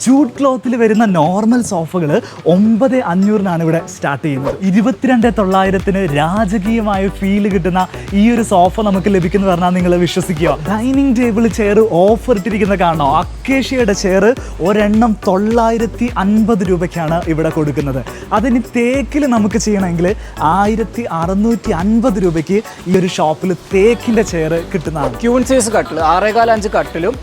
Jute ക്ലോത്തിൽ വരുന്ന normal സോഫകൾ 9500 ഇവിടെ start ചെയ്യുന്നത്. 22,900 രാജകീയമായ ഫീൽ കിട്ടുന്ന ഈ ഒരു സോഫ നമുക്ക് ലഭിക്കുന്നു പറഞ്ഞാൽ നിങ്ങൾ വിശ്വസിക്കുക. ഡൈനിങ് ടേബിൾ ചെയർ ഓഫർ ഇട്ടിരിക്കുന്ന കാണോ, അക്കേഷ്യയുടെ ചെയർ ഒരെണ്ണം 950 രൂപയ്ക്കാണ് ഇവിടെ കൊടുക്കുന്നത്. അതിന് തേക്കിൽ നമുക്ക് ചെയ്യണമെങ്കിൽ 1650 രൂപയ്ക്ക് ഈ ഒരു ഷോപ്പിൽ തേക്കിൻ്റെ ചെയർ കിട്ടുന്നതാണ്. ക്യൂൺ സൈസ് കട്ടിൽ 6.25 കട്ടിലും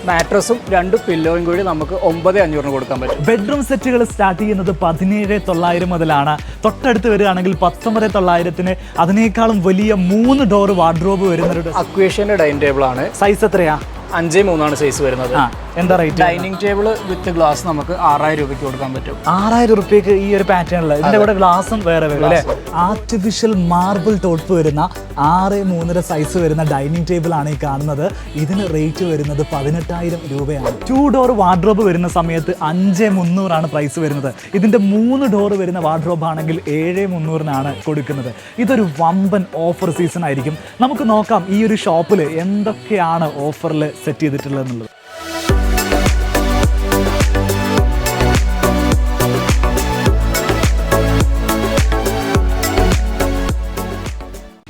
മാട്രസും 2 പില്ലോയും കൂടി നമുക്ക് 9,500 കൊടുക്കാൻ പറ്റും. ബെഡ്റൂം സെറ്റുകൾ സ്റ്റാർട്ട് ചെയ്യുന്നത് 17,900 മുതലാണ്. തൊട്ടടുത്ത് വരികയാണെങ്കിൽ 19,900 അതിനേക്കാളും വലിയ 3 ഡോർ വാർഡ്രോബ് വരുന്നവരുടെ അക്വേഷ്യന്റെ ഡൈനിങ് ടേബിൾ ആണ്. സൈസ് എത്രയാ? 5.3 സൈസ് വരുന്നത്. എന്താ rate? Dining table with glass നമുക്ക് 6000 രൂപയ്ക്ക് കൊടുക്കാൻ പറ്റും. 6000 രൂപയ്ക്ക് ഈ ഒരു പാറ്റേണിൽ ഇതിന്റെ കൂടെ ഗ്ലാസും വേറെ വരും അല്ലേ? ആർട്ടിഫിഷ്യൽ മാർബിൾ ടോപ്പ് വരുന്ന 6.3 സൈസ് വരുന്ന ഡൈനിങ് ടേബിൾ ആണ് ഈ കാണുന്നത്. ഇതിന് റേറ്റ് വരുന്നത് 18,000 രൂപയാണ്. 2 ഡോർ വാർഡ്രോബ് വരുന്ന സമയത്ത് 5,300 പ്രൈസ് വരുന്നത്. ഇതിന്റെ 3 ഡോർ വരുന്ന വാർഡ്രോബ് ആണെങ്കിൽ 7,300 കൊടുക്കുന്നത്. ഇതൊരു വമ്പൻ ഓഫർ സീസൺ ആയിരിക്കും. നമുക്ക് നോക്കാം ഈ ഒരു ഷോപ്പിൽ എന്തൊക്കെയാണ് ഓഫറിൽ സെറ്റ് ചെയ്തിട്ടുള്ളത് എന്നുള്ളത്.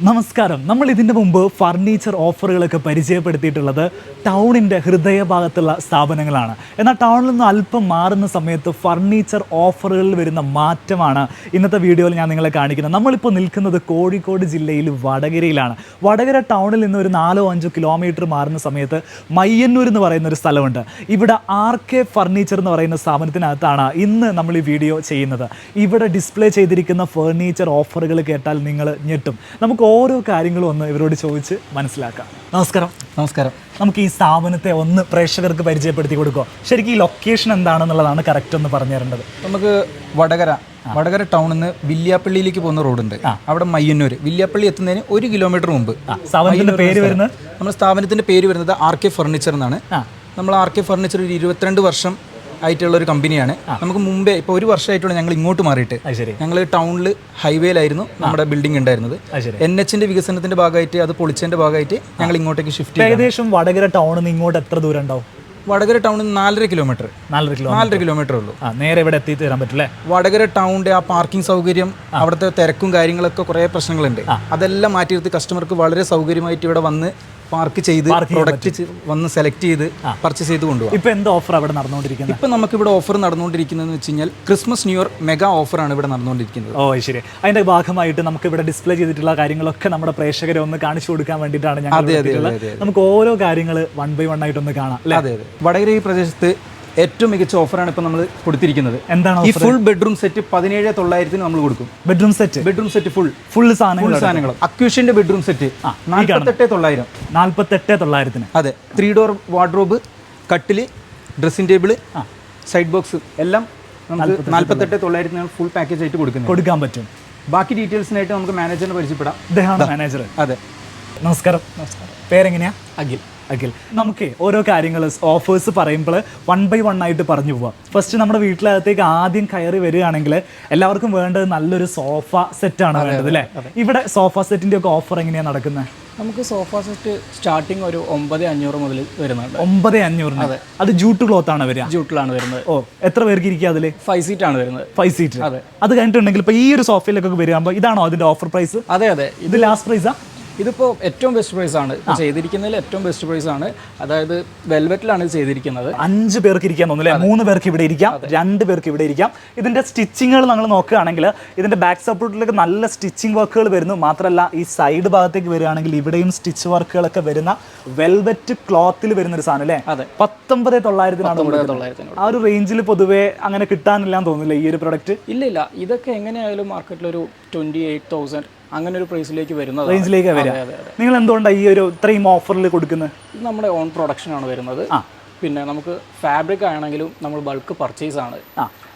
നമസ്കാരം. നമ്മൾ ഇതിൻ്റെ മുമ്പ് ഫർണിച്ചർ ഓഫറുകളൊക്കെ പരിചയപ്പെടുത്തിയിട്ടുള്ളത് ടൗണിൻ്റെ ഹൃദയഭാഗത്തുള്ള സ്ഥാപനങ്ങളാണ്. എന്നാൽ ടൗണിൽ നിന്ന് അല്പം മാറുന്ന സമയത്ത് ഫർണിച്ചർ ഓഫറുകളിൽ വരുന്ന മാറ്റമാണ് ഇന്നത്തെ വീഡിയോയിൽ ഞാൻ നിങ്ങളെ കാണിക്കുന്നത്. നമ്മളിപ്പോൾ നിൽക്കുന്നത് കോഴിക്കോട് ജില്ലയിൽ വടകരയിലാണ്. വടകര ടൗണിൽ നിന്ന് ഒരു 4-5 കിലോമീറ്റർ മാറുന്ന സമയത്ത് മയ്യന്നൂർ എന്ന് പറയുന്ന ഒരു സ്ഥലമുണ്ട്. ഇവിടെ RK ഫർണിച്ചർ എന്ന് പറയുന്ന സ്ഥാപനത്തിനകത്താണ് ഇന്ന് നമ്മൾ ഈ വീഡിയോ ചെയ്യുന്നത്. ഇവിടെ ഡിസ്പ്ലേ ചെയ്തിരിക്കുന്ന ഫർണിച്ചർ ഓഫറുകൾ കേട്ടാൽ നിങ്ങൾ ഞെട്ടും. നമുക്ക് ഓരോ കാര്യങ്ങളും ഒന്ന് ഇവരോട് ചോദിച്ച് മനസ്സിലാക്കാം. നമസ്കാരം. നമസ്കാരം. നമുക്ക് ഈ സ്ഥാപനത്തെ ഒന്ന് പ്രേക്ഷകർക്ക് പരിചയപ്പെടുത്തി കൊടുക്കുക. ശരിക്കും ഈ ലൊക്കേഷൻ എന്താണെന്നുള്ളതാണ് കറക്റ്റ് ഒന്ന് പറഞ്ഞു തരേണ്ടത്. നമുക്ക് വടകര ടൗണിൽ നിന്ന് വില്യാപ്പള്ളിയിലേക്ക് പോകുന്ന റോഡുണ്ട്. അവിടെ മയ്യന്നൂർ വില്യാപ്പള്ളി എത്തുന്നതിന് 1 കിലോമീറ്റർ മുമ്പ് സ്ഥാപനത്തിന്റെ പേര് വരുന്നത്, നമ്മുടെ സ്ഥാപനത്തിന്റെ പേര് വരുന്നത് RK ഫർണിച്ചർ എന്നാണ്. നമ്മൾ RK ഫർണിച്ചർ ഒരു 22 വർഷം ആയിട്ടുള്ള ഒരു കമ്പനിയാണ്. നമുക്ക് മുമ്പേ ഇപ്പോൾ 1 വർഷമായിട്ടുള്ള ഞങ്ങൾ ഇങ്ങോട്ട് മാറിയിട്ട്. ഞങ്ങൾ ടൗണിൽ ഹൈവേയിലായിരുന്നു നമ്മുടെ ബിൽഡിംഗ് ഉണ്ടായിരുന്നത്. NHന്റെ വികസനത്തിന്റെ ഭാഗമായിട്ട് അത് പൊളിച്ചതിന്റെ ഭാഗമായിട്ട് ഞങ്ങൾ ഇങ്ങോട്ടേക്ക് ഷിഫ്റ്റ് ചെയ്തു. ഏകദേശം വടകര ടൗണിൽ നിന്ന് ഇങ്ങോട്ട് എത്ര ദൂരം ഉണ്ടാവും? വടകര ടൗണിൽ 4.5 കിലോമീറ്റർ. 4.5 കിലോമീറ്റർ ഉള്ളൂ. നേരെ ഇവിടെ എത്തി തരാൻ പറ്റില്ലേ? വടകര ടൗണിന്റെ ആ പാർക്കിംഗ് സൗകര്യം, അവിടുത്തെ തിരക്കും കാര്യങ്ങളൊക്കെ കുറേ പ്രശ്നങ്ങളുണ്ട്. അതെല്ലാം മാറ്റി നിർത്തി കസ്റ്റമർക്ക് വളരെ സൗകര്യമായിട്ട് ഇവിടെ വന്ന് പാർക്ക് ചെയ്ത് പ്രൊഡക്റ്റ് വന്ന് സെലക്ട് ചെയ്ത് പർച്ചേസ് ചെയ്ത് കൊണ്ടുപോകും. ഇപ്പൊ എന്ത് ഓഫർ അവിടെ നടന്നുകൊണ്ടിരിക്കുന്നത്? ഇപ്പൊ നമുക്ക് ഇവിടെ ഓഫർ നടന്നുകൊണ്ടിരിക്കുന്നതെന്ന് വെച്ച് കഴിഞ്ഞാൽ ക്രിസ്മസ് ന്യൂ ഇയർ മെഗാ ഓഫറാണ് ഇവിടെ നടന്നുകൊണ്ടിരിക്കുന്നത്. ഓ ശരി. അതിന്റെ ഭാഗമായിട്ട് നമുക്ക് ഇവിടെ ഡിസ്പ്ലേ ചെയ്തിട്ടുള്ള കാര്യങ്ങളൊക്കെ നമ്മുടെ പ്രേക്ഷകരെ ഒന്ന് കാണിച്ചു കൊടുക്കാൻ വേണ്ടിയിട്ടാണ് ഞങ്ങൾ. നമുക്ക് ഓരോ കാര്യങ്ങൾ 1 by 1 ആയിട്ടൊന്ന് കാണാം. അതെ. വടകര ഈ പ്രദേശത്ത് ഏറ്റവും മികച്ച ഓഫറാണ് ഇപ്പൊ നമ്മൾ കൊടുത്തിരിക്കുന്നത്. എന്താണ് ഈ ഫുൾ ബെഡ്റൂം സെറ്റ് 17,900 നമ്മൾ കൊടുക്കും. ബെഡ്റൂം സെറ്റ് ഫുൾ സാധനങ്ങൾ. അക്വേഷ്യന്റെ ബെഡ്റൂം സെറ്റ് 48,900. 48,900. അതെ. 3 ഡോർ വാർഡ്രോബ്, കട്ടില്, ഡ്രസ്സിംഗ് ടേബിള്, സൈഡ് ബോക്സ് എല്ലാം നമുക്ക് 48,900 ഫുൾ പാക്കേജ് ആയിട്ട് കൊടുക്കാൻ പറ്റും. ബാക്കി ഡീറ്റെയിൽസിനായിട്ട് നമുക്ക് മാനേജറിനെ പരിചയപ്പെടാം. ഇദ്ദേഹമാണ് മാനേജർ. അതെ. നമസ്കാരം. പേരെങ്ങനെയാ? അഖിൽ. നമുക്ക് ഓരോ കാര്യങ്ങൾ ഓഫേഴ്സ് പറയുമ്പോൾ 1 by 1 ആയിട്ട് പറഞ്ഞു പോവാം. ഫസ്റ്റ് നമ്മുടെ വീട്ടിലകത്തേക്ക് ആദ്യം കയറി വരികയാണെങ്കിൽ എല്ലാവർക്കും വേണ്ടത് നല്ലൊരു സോഫ സെറ്റാണ് വേണ്ടത് അല്ലേ? ഇവിടെ സോഫ സെറ്റിന്റെ ഒക്കെ ഓഫർ എങ്ങനെയാണ് നടക്കുന്നത്? നമുക്ക് സോഫ സെറ്റ് സ്റ്റാർട്ടിങ് ഒരു 9,500 മുതൽ വരുന്നുണ്ട്. 9,500. അത് ജൂട്ട് ക്ലോത്ത് ആണ് വരിക? ജൂട്ടിലാണ് വരുന്നത്. ഓ, എത്ര പേർക്ക് ഇരിക്കുക അതിൽ? 5 സീറ്റാണ് വരുന്നത്. 5 സീറ്റ്. അത് കഴിഞ്ഞിട്ടുണ്ടെങ്കിൽ ഇപ്പൊ ഈ ഒരു സോഫയിലൊക്കെ വരുമ്പോൾ ഇതാണോ അതിന്റെ ഓഫർ പ്രൈസ്? അതെ. ഇത് ലാസ്റ്റ് പ്രൈസാ? ഇതിപ്പോൾ ഏറ്റവും ബെസ്റ്റ് പ്രൈസ് ആണ് ചെയ്തിരിക്കുന്നതിൽ. ഏറ്റവും ബെസ്റ്റ് പ്രൈസ് ആണ്. അതായത് വെൽവെറ്റിലാണ് ഇത് ചെയ്തിരിക്കുന്നത്. 5 പേർക്ക് ഇരിക്കാൻ തോന്നുന്നില്ലേ? 3 പേർക്ക് ഇവിടെ ഇരിക്കാം, 2 പേർക്ക് ഇവിടെ ഇരിക്കാം. ഇതിന്റെ സ്റ്റിച്ചിങ്ങുകൾ നമ്മൾ നോക്കുകയാണെങ്കിൽ ഇതിന്റെ ബാക്ക് സപ്പോർട്ടിലേക്ക് നല്ല സ്റ്റിച്ചിങ് വർക്കുകൾ വരുന്നു. മാത്രമല്ല ഈ സൈഡ് ഭാഗത്തേക്ക് വരികയാണെങ്കിൽ ഇവിടെയും സ്റ്റിച്ച് വർക്കുകളൊക്കെ വരുന്ന വെൽവെറ്റ് ക്ലോത്തിൽ വരുന്ന ഒരു സാധനം അല്ലേ? 19,900. ആ ഒരു റേഞ്ചിൽ പൊതുവേ അങ്ങനെ കിട്ടാനില്ലാന്ന് തോന്നുന്നില്ല ഈ ഒരു പ്രൊഡക്റ്റ്? ഇല്ല. ഇതൊക്കെ എങ്ങനെയായാലും മാർക്കറ്റിൽ ഒരു 28,000 അങ്ങനെ ഒരു പ്രൈസിലേക്ക് വരുന്നത്. റേഞ്ചിലേക്ക് വരാം. നിങ്ങൾ എന്തുകൊണ്ടാണ് ഈ ഒരു ഇത്രയും ഓഫറിൽ കൊടുക്കുന്നത്? ഇത് നമ്മുടെ ഓൺ പ്രൊഡക്ഷൻ ആണ് വരുന്നത്. പിന്നെ നമുക്ക് ഫാബ്രിക് ആണെങ്കിലും നമ്മൾ ബൾക്ക് പർച്ചേസ് ആണ്.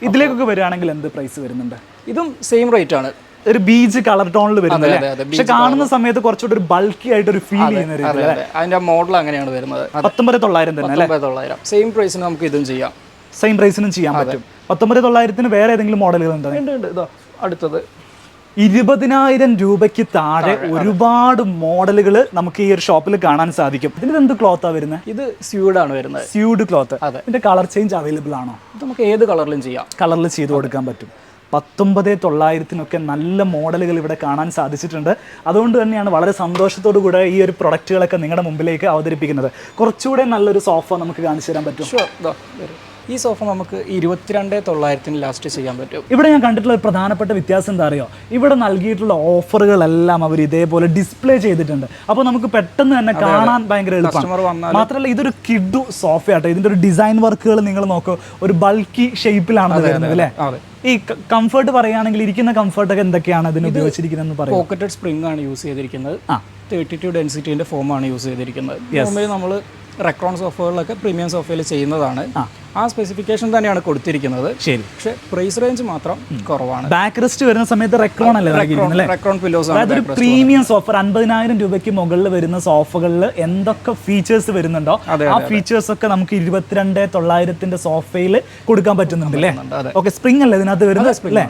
ഇതിലേക്കൊക്കെ വരികയാണെങ്കിൽ എന്ത് പ്രൈസ് വരുന്നുണ്ട്? ഇതും സെയിം റേറ്റ് ആണ്. ഒരു ബീച്ച് കളർ ടോണിൽ വരുന്നത്. പക്ഷെ കാണുന്ന സമയത്ത് കുറച്ചുകൂടി ഒരു ബൾക്കി ആയിട്ട് ഒരു ഫീൽ ചെയ്യുന്ന അതിന്റെ മോഡൽ അങ്ങനെയാണ് വരുന്നത്. 19,900 തന്നെ അല്ലേ? 19,900. സെയിം പ്രൈസിന് നമുക്ക് ഇതും ചെയ്യാം. സെയിം പ്രൈസിനും ചെയ്യാൻ പറ്റും. 19,900 വേറെ ഏതെങ്കിലും മോഡലുകൾ ഉണ്ടോ? ഉണ്ട്. ഇതാ അടുത്തത് 20,000 രൂപയ്ക്ക് താഴെ ഒരുപാട് മോഡലുകൾ നമുക്ക് ഈ ഒരു ഷോപ്പിൽ കാണാൻ സാധിക്കും. ഇതിന് എന്ത് ക്ലോത്താണ് വരുന്നത്? ഇത് സ്യൂഡാണ് വരുന്നത്. SUD cloth. ഇതിന്റെ കളർ ചേഞ്ച് അവൈലബിൾ ആണോ? ഇത് നമുക്ക് ഏത് കളറിലും ചെയ്യാം. കളറിൽ ചെയ്ത് കൊടുക്കാൻ പറ്റും. 19,900 നല്ല മോഡലുകൾ ഇവിടെ കാണാൻ സാധിച്ചിട്ടുണ്ട്. അതുകൊണ്ട് തന്നെയാണ് വളരെ സന്തോഷത്തോടു കൂടെ ഈ ഒരു പ്രൊഡക്റ്റുകളൊക്കെ നിങ്ങളുടെ മുമ്പിലേക്ക് അവതരിപ്പിക്കുന്നത്. കുറച്ചുകൂടെ നല്ലൊരു സോഫ നമുക്ക് കാണിച്ചു തരാൻ പറ്റും. ഈ സോഫ നമുക്ക് 22,900 ലാസ്റ്റ് ചെയ്യാൻ പറ്റും. ഇവിടെ ഞാൻ കണ്ടിട്ടുള്ള ഒരു പ്രധാനപ്പെട്ട വ്യത്യാസം എന്താ അറിയോ? ഇവിടെ നൽകിയിട്ടുള്ള ഓഫറുകളെല്ലാം അവർ ഇതേപോലെ ഡിസ്പ്ലേ ചെയ്തിട്ടുണ്ട്. അപ്പോൾ നമുക്ക് പെട്ടെന്ന് തന്നെ കാണാൻ ഭയങ്കര എളുപ്പമാണ്. മാത്രമല്ല ഇതൊരു കിഡു സോഫയാട്ടോ. ഇതിന്റെ ഒരു ഡിസൈൻ വർക്കുകൾ നിങ്ങൾ നോക്കൂ, ഒരു ബൾക്കി ഷേപ്പിലാണ് വരുന്നത് അല്ലേ? ഈ കംഫർട്ട് പറയുകയാണെങ്കിൽ ഇരിക്കുന്ന കംഫർട്ടൊക്കെ എന്തൊക്കെയാണ് ഇതിന് ഉപയോഗിച്ചിരിക്കുന്നത്? പറയും പോക്കറ്റഡ് സ്പ്രിംഗ് ആണ് യൂസ് ചെയ്തിരിക്കുന്നത്. 32 ഡെൻസിറ്റിന്റെ ഫോമാണ് യൂസ് ചെയ്തിരിക്കുന്നത്. നമ്മൾ റെക്രോൺ സോഫകളിലൊക്കെ പ്രീമിയം സോഫയിൽ ചെയ്യുന്നതാണ്. ആ സ്പെസിഫിക്കേഷൻ തന്നെയാണ് കൊടുത്തിരിക്കുന്നത്. ശരി. പക്ഷേ പ്രൈസ് റേഞ്ച് മാത്രം കുറവാണ്. ബാക്ക് റെസ്റ്റ് വരുന്ന സമയത്ത് റെക്രോൺ അല്ലേ? റെക്രോൺ പില്ലോസ്. അതായത് ഒരു പ്രീമിയം സോഫ 50,000 രൂപയ്ക്ക് മുകളിൽ വരുന്ന സോഫകളിൽ എന്തൊക്കെ ഫീച്ചേഴ്സ് വരുന്നുണ്ടോ ആ ഫീച്ചേഴ്സ് ഒക്കെ നമുക്ക് 22,900 സോഫയിൽ കൊടുക്കാൻ പറ്റുന്നുണ്ട് അല്ലേ? ഓക്കെ. സ്പ്രിംഗ് അല്ലേ ഇതിനകത്ത് വരുന്നത് അല്ലേ?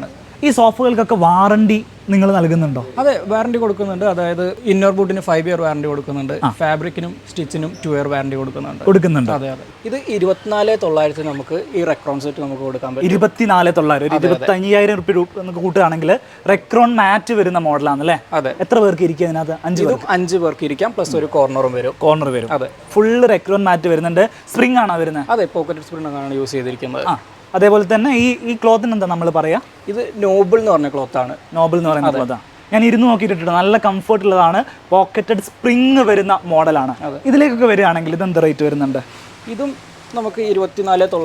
ഈ സോഫകൾക്കൊക്കെ വാറണ്ടി നിങ്ങൾ നൽകുന്നുണ്ടോ? അതെ, വാറണ്ടി കൊടുക്കുന്നുണ്ട്. അതായത് ഇന്നർ ബൂട്ടിന് 5 ഇയർ വാറണ്ടി കൊടുക്കുന്നുണ്ട്. ഫാബ്രിക്കിനും സ്റ്റിച്ചിനും 2 ഇയർ വാറണ്ടി കൊടുക്കുന്നുണ്ട്. അതെ. ഇത് 24,900 നമുക്ക് ഈ റെക്രോൺ സെറ്റ് നമുക്ക് കൊടുക്കാൻ പറ്റും. 24,900 ഒരു 25,000 രൂപ നമുക്ക് കൂട്ടുകയാണെങ്കിൽ റെക്രോൺ മാറ്റ് വരുന്ന മോഡലാണ് അല്ലേ? അതെ. എത്ര പേർക്ക് ഇരിക്കും അതിനകത്ത്? 5 പേർക്ക് ഇരിക്കാം. പ്ലസ് ഒരു കോർണർ വരും. അതെ. ഫുൾ റെക്രോൺ മാറ്റ് വരുന്നുണ്ട്. സ്പ്രിംഗ് ആണോ വരുന്നത്? അതെ, പോക്കറ്റ് സ്പ്രിംഗ് ആണ് യൂസ് ചെയ്തിരിക്കുന്നത്. അതേപോലെ തന്നെ ഈ ക്ലോത്തിന് എന്താ നമ്മൾ പറയാ? ഇത് നോബിൾ എന്ന് പറഞ്ഞ ക്ലോത്താണ്. നോബിൾ എന്ന് പറയുന്ന ക്ലോത്താണ്. ഞാൻ ഇരുന്ന് നോക്കിയിട്ടുണ്ട്. നല്ല കംഫർട്ട് ഉള്ളതാണ്. പോക്കറ്റഡ് സ്പ്രിംഗ് വരുന്ന മോഡലാണ്. ഇതിലേക്കൊക്കെ വരികയാണെങ്കിൽ ഇത് എന്ത് റേറ്റ് വരുന്നുണ്ട്? ഇതും നമുക്ക് 24,900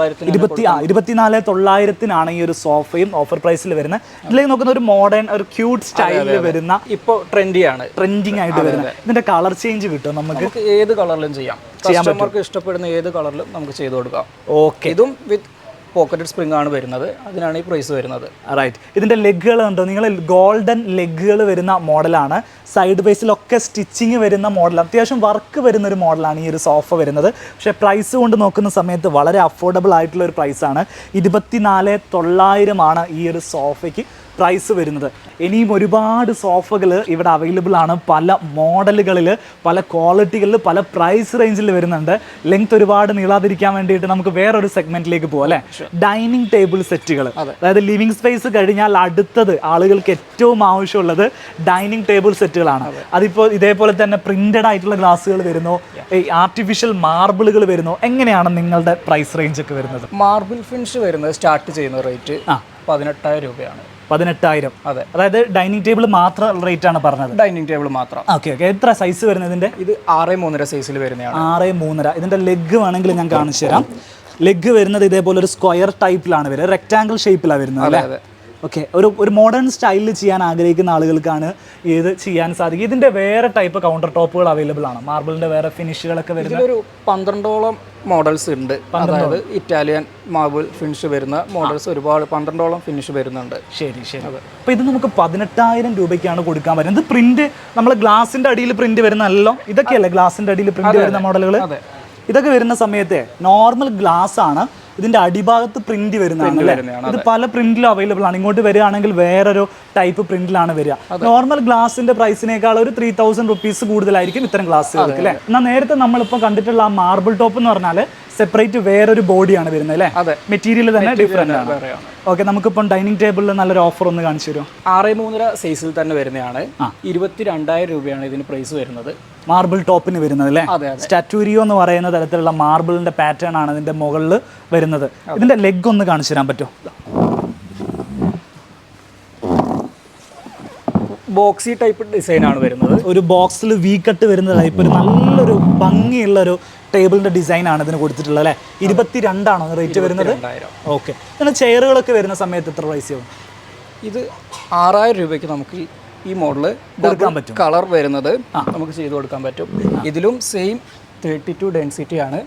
24,900 ഈ ഒരു സോഫയും ഓഫർ പ്രൈസിൽ വരുന്നത്. ഇതിലേക്ക് നോക്കുന്ന ഒരു മോഡേൺ ഒരു ക്യൂട്ട് സ്റ്റൈലിൽ വരുന്ന ഇപ്പോൾ ട്രെൻഡിങ് ആയിട്ട് വരുന്നത്. ഇതിന്റെ കളർ ചേഞ്ച് കിട്ടും നമുക്ക് ഏത് കളറിലും ചെയ്യാം. കസ്റ്റമർക്ക് ഇഷ്ടപ്പെടുന്ന ഏത് കളറിലും നമുക്ക് ചെയ്തു കൊടുക്കാം. ഓക്കെ. ഇതും വിത്ത് പോക്കറ്റഡ് സ്പ്രിംഗ് ആണ് വരുന്നത്. അതിനാണ് ഈ പ്രൈസ് വരുന്നത്. റൈറ്റ്. ഇതിന്റെ ലെഗുകൾ ഉണ്ടോ? നിങ്ങൾ ഗോൾഡൻ ലെഗുകൾ വരുന്ന മോഡലാണ്. സൈഡ് ബേസിലൊക്കെ സ്റ്റിച്ചിങ് വരുന്ന മോഡൽ, അത്യാവശ്യം വർക്ക് വരുന്ന ഒരു മോഡലാണ് ഈ ഒരു സോഫ വരുന്നത്. പക്ഷേ പ്രൈസ് കൊണ്ട് നോക്കുന്ന സമയത്ത് വളരെ അഫോർഡബിൾ ആയിട്ടുള്ള ഒരു പ്രൈസാണ്. 24,900 ഈ ഒരു സോഫയ്ക്ക് പ്രൈസ് വരുന്നത്. ഇനിയും ഒരുപാട് സോഫകൾ ഇവിടെ അവൈലബിൾ ആണ്. പല മോഡലുകളിൽ, പല ക്വാളിറ്റികളിൽ, പല പ്രൈസ് റേഞ്ചിൽ വരുന്നുണ്ട്. ലെങ്ത് ഒരുപാട് നീളാതിരിക്കാൻ വേണ്ടിയിട്ട് നമുക്ക് വേറൊരു സെഗ്മെന്റിലേക്ക് പോകാം അല്ലേ? ഡൈനിങ് ടേബിൾ സെറ്റുകൾ. അതായത് ലിവിങ് സ്പേസ് കഴിഞ്ഞാൽ അടുത്തത് ആളുകൾക്ക് ഏറ്റവും ആവശ്യമുള്ളത് ഡൈനിങ് ടേബിൾ സെറ്റുകളാണ്. അതിപ്പോൾ ഇതേപോലെ തന്നെ പ്രിന്റഡ് ആയിട്ടുള്ള ഗ്ലാസുകൾ വരുന്നു, ആർട്ടിഫിഷ്യൽ മാർബിളുകൾ വരുന്നു. എങ്ങനെയാണ് നിങ്ങളുടെ പ്രൈസ് റേഞ്ച് ഒക്കെ വരുന്നത്? മാർബിൾ ഫിനിഷ് വരുന്നത് സ്റ്റാർട്ട് ചെയ്യുന്ന റേറ്റ് 18,000 രൂപയാണ്. 18,000. അതെ. അതായത് ഡൈനിങ് ടേബിൾ മാത്രം റേറ്റ് ആണ് പറഞ്ഞത്. ഡൈനിങ് ടേബിൾ മാത്രം. ഓക്കെ. എത്ര സൈസ് വരുന്നതിന്റെ? ഇത് 6.3 സൈസിൽ വരുന്നതാണ്. 6.3. ഇതിന്റെ ലെഗ് വേണമെങ്കിൽ ഞാൻ കാണിച്ചു തരാം. ലെഗ് വരുന്നത് ഇതേപോലെ ഒരു സ്ക്വയർ ടൈപ്പിലാണ് വരുന്നത്, റെക്ടാങ്കിൾ ഷേപ്പിലാണ് വരുന്നത് അല്ലേ? ഓക്കെ. ഒരു മോഡേൺ സ്റ്റൈലിൽ ചെയ്യാൻ ആഗ്രഹിക്കുന്ന ആളുകൾക്കാണ് ഇത് ചെയ്യാൻ സാധിക്കും. ഇതിന്റെ വേറെ ടൈപ്പ് കൗണ്ടർ ടോപ്പുകൾ അവൈലബിൾ ആണ്. മാർബിളിന്റെ വേറെ ഫിനിഷുകളൊക്കെ വരുന്നത് ഒരു 12ഓളം മോഡൽസ് ഉണ്ട്. അതായത് ഇറ്റാലിയൻ മാർബിൾ ഫിനിഷ് വരുന്ന മോഡൽസ് ഒരുപാട് 12ഓളം ഫിനിഷ് വരുന്നുണ്ട്. ശരി. അപ്പോൾ ഇത് നമുക്ക് 18,000 രൂപയ്ക്കാണ് കൊടുക്കാൻ പറ്റുന്നത്. ഇത് പ്രിന്റ് നമ്മൾ ഗ്ലാസിന്റെ അടിയിൽ പ്രിന്റ് വരുന്നല്ലോ, ഇതൊക്കെയല്ലേ ഗ്ലാസിന്റെ അടിയിൽ പ്രിന്റ് വരുന്ന മോഡലുകൾ? ഇതൊക്കെ വരുന്ന സമയത്ത് നോർമൽ ഗ്ലാസ് ആണ്, ഇതിന്റെ അടിഭാഗത്ത് പ്രിന്റ് വരുന്നതാണ്. ഇത് പല പ്രിന്റിലും അവൈലബിൾ ആണ്. ഇങ്ങോട്ട് വരികയാണെങ്കിൽ വേറൊരു ടൈപ്പ് പ്രിന്റിലാണ് വരിക. നോർമൽ ഗ്ലാസിന്റെ പ്രൈസിനേക്കാൾ ഒരു 3,000 റുപ്പീസ് കൂടുതലായിരിക്കും ഇത്തരം ഗ്ലാസ്സുകൾക്ക് അല്ലേ? എന്നാൽ നേരത്തെ നമ്മളിപ്പോൾ കണ്ടിട്ടുള്ള ആ മാർബിൾ ടോപ്പ് എന്ന് പറഞ്ഞാൽ സെപ്പറേറ്റ് വേറൊരു ബോഡിയാണ് വരുന്നത് അല്ലേ? മെറ്റീരിയൽ തന്നെ ഡിഫറെന്റ് ആണ്. ഓക്കെ. നമുക്കിപ്പം ഡൈനിങ് ടേബിളിൽ നല്ലൊരു ഓഫർ ഒന്ന് കാണിച്ചു തരുമോ? 6.3 സൈസിൽ തന്നെ വരുന്നതാണ്. 22,000 രൂപയാണ് ഇതിന് പ്രൈസ് വരുന്നത്. മാർബിൾ ടോപ്പിന് വരുന്നത് അല്ലേ? സ്റ്റാറ്റൂരിയോ എന്ന് പറയുന്ന തരത്തിലുള്ള മാർബിളിന്റെ പാറ്റേൺ ആണ് ഇതിന്റെ മുകളിൽ വരുന്നത്. ഇതിന്റെ ലെഗ് ഒന്ന് കാണിച്ചു തരാൻ പറ്റുമോ? ബോക്സി ടൈപ്പ് ഡിസൈൻ ആണ് വരുന്നത്. ഒരു ബോക്സിൽ വി കട്ട് വരുന്ന ടൈപ്പ് ഒരു നല്ലൊരു ഭംഗിയുള്ള ഒരു ടേബിളിന്റെ ഡിസൈൻ ആണ് ഇതിന് കൊടുത്തിട്ടുള്ളത് അല്ലേ? 22,000 റേറ്റ് വരുന്നത്. ഓക്കെ. പിന്നെ ചെയറുകളൊക്കെ വരുന്ന സമയത്ത് എത്ര പ്രൈസ് ആവും? ഇത് 6,000 രൂപയ്ക്ക് നമുക്ക് ഈ മോഡല് കൊടുക്കാൻ പറ്റും. കളർ വരുന്നത് നമുക്ക് ചെയ്ത് കൊടുക്കാൻ പറ്റും. ഇതിലും സെയിം 32 ഡെൻസിറ്റി ആണ്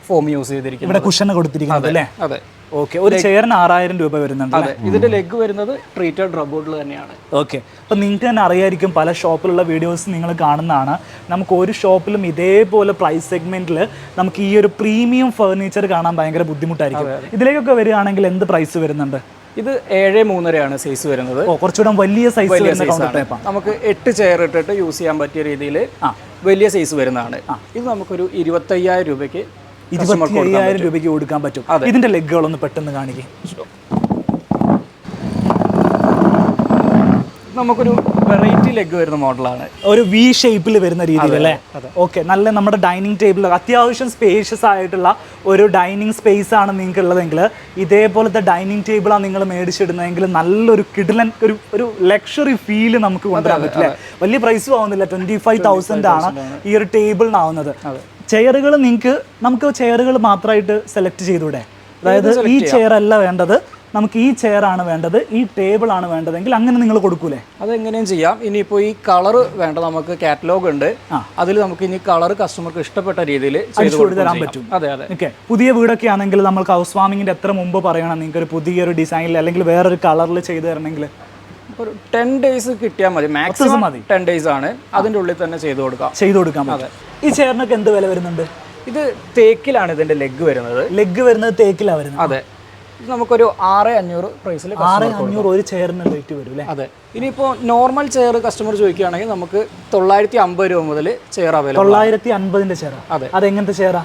ഫോം യൂസ് ചെയ്തിരിക്കുന്നത്. ഇവിടെ കുഷൻ കൊടുത്തിരിക്കുന്നത് അല്ലേ? അതെ. ഓക്കെ. ഒരു ചെയറിന് 6,000 രൂപ വരുന്നുണ്ട്. അതെ. ഇതിന്റെ ലെഗ് വരുന്നത് ട്രീറ്റഡ് റബ്ബോർഡിൽ തന്നെയാണ്. ഓക്കെ. അപ്പോൾ നിങ്ങൾക്ക് തന്നെ അറിയായിരിക്കും, പല ഷോപ്പിലുള്ള വീഡിയോസ് നിങ്ങൾ കാണുന്നതാണ്. നമുക്ക് ഒരു ഷോപ്പിലും ഇതേപോലെ പ്രൈസ് സെഗ്മെന്റിൽ നമുക്ക് ഈ ഒരു പ്രീമിയം ഫർണിച്ചർ കാണാൻ ഭയങ്കര ബുദ്ധിമുട്ടായിരിക്കും. ഇതിലേക്കൊക്കെ വരികയാണെങ്കിൽ എന്ത് പ്രൈസ് വരുന്നുണ്ട്? ഇത് 7.3 സൈസ് വരുന്നത്. ഓ, കുറച്ചുകൂടെ വലിയ സൈസ് വരുന്ന കൗണ്ടർ ടൈപ്പാണ്. നമുക്ക് 8 ചെയർ ഇട്ടിട്ട് യൂസ് ചെയ്യാൻ പറ്റിയ രീതിയിൽ വലിയ സൈസ് വരുന്നതാണ്. ഇത് നമുക്കൊരു 25,000 രൂപയ്ക്ക് 25,000 രൂപയ്ക്ക് കൊടുക്കാൻ പറ്റും. ഇതിന്റെ ലെഗുകളൊന്ന് പെട്ടെന്ന് കാണിക്കും. നമുക്കൊരു വെറൈറ്റി ലെഗ് വരുന്ന മോഡലാണ്. ഒരു വി ഷേപ്പിൽ വരുന്ന രീതിയിൽ അല്ലേ? ഓക്കെ, നല്ല നമ്മുടെ ഡൈനിങ് ടേബിൾ അത്യാവശ്യം സ്പേഷ്യസ് ആയിട്ടുള്ള ഒരു ഡൈനിങ് സ്പേസ് ആണ് നിങ്ങൾക്ക് ഉള്ളതെങ്കിൽ ഇതേപോലത്തെ ഡൈനിങ് ടേബിളാണ് നിങ്ങൾ മേടിച്ചിടുന്നതെങ്കിൽ നല്ലൊരു കിടിലൻ ഒരു ലക്ഷറി ഫീല് നമുക്ക് കൊണ്ടുവരാൻ പറ്റില്ല. വലിയ പ്രൈസും ആവുന്നില്ല, 25,000 ആണ് ഈ ഒരു ടേബിളിനാവുന്നത്. ചെയറുകൾ നമുക്ക് ചെയറുകൾ മാത്രമായിട്ട് സെലക്ട് ചെയ്തൂടെ? അതായത് ഈ ചെയർ അല്ല വേണ്ടത്, നമുക്ക് ഈ ചെയർ ആണ് വേണ്ടത്, ഈ ടേബിൾ ആണ് വേണ്ടതെങ്കിൽ അങ്ങനെ നിങ്ങൾ കൊടുക്കൂലേ? അതെങ്ങനെയും ചെയ്യാം. ഇനിയിപ്പോൾ ഈ കളർ വേണ്ട, നമുക്ക് കാറ്റലോഗ് ഉണ്ട്, അതിൽ നമുക്ക് ഇനി കളർ കസ്റ്റമർക്ക് ഇഷ്ടപ്പെട്ട രീതിയിൽ ചെയ്ത് തരാൻ പറ്റും. അതെ അതെ. ഓക്കെ, പുതിയ വീടൊക്കെ ആണെങ്കിൽ നമ്മൾക്ക് ഹൗസ് വാമിങ്ങിന്റെ എത്ര മുമ്പ് പറയണം നിങ്ങൾക്ക് ഒരു പുതിയൊരു ഡിസൈനിൽ അല്ലെങ്കിൽ വേറൊരു കളറിൽ ചെയ്തു തരണമെങ്കിൽ? ഒരു 10 days കിട്ടിയാൽ മതി, മാക്സിമം 10 days ആണ്. അതിൻ്റെ ഉള്ളിൽ തന്നെ ചെയ്തു കൊടുക്കാൻ പറ്റും. ഈ ചെയറിനൊക്കെ എന്ത് വില വരുന്നുണ്ട്? ഇത് തേക്കിലാണ് ഇതിന്റെ ലെഗ് വരുന്നത്. ലെഗ് വരുന്നത് തേക്കിലാണ് വരുന്നത്. അതെ, നമുക്കൊരു 6,500 പ്രൈസിൽ 6,500 ഒരു ചെയറിന് റേറ്റ് വരും അല്ലേ? അതെ. ഇനിയിപ്പോൾ നോർമൽ ചെയർ കസ്റ്റമർ ചോദിക്കുകയാണെങ്കിൽ നമുക്ക് 950 രൂപ മുതൽ ചെയർ അവൈലബിൾ. 950ന്റെ ചെയർ. അതെ. അതെങ്ങനത്തെ ചെയറാ?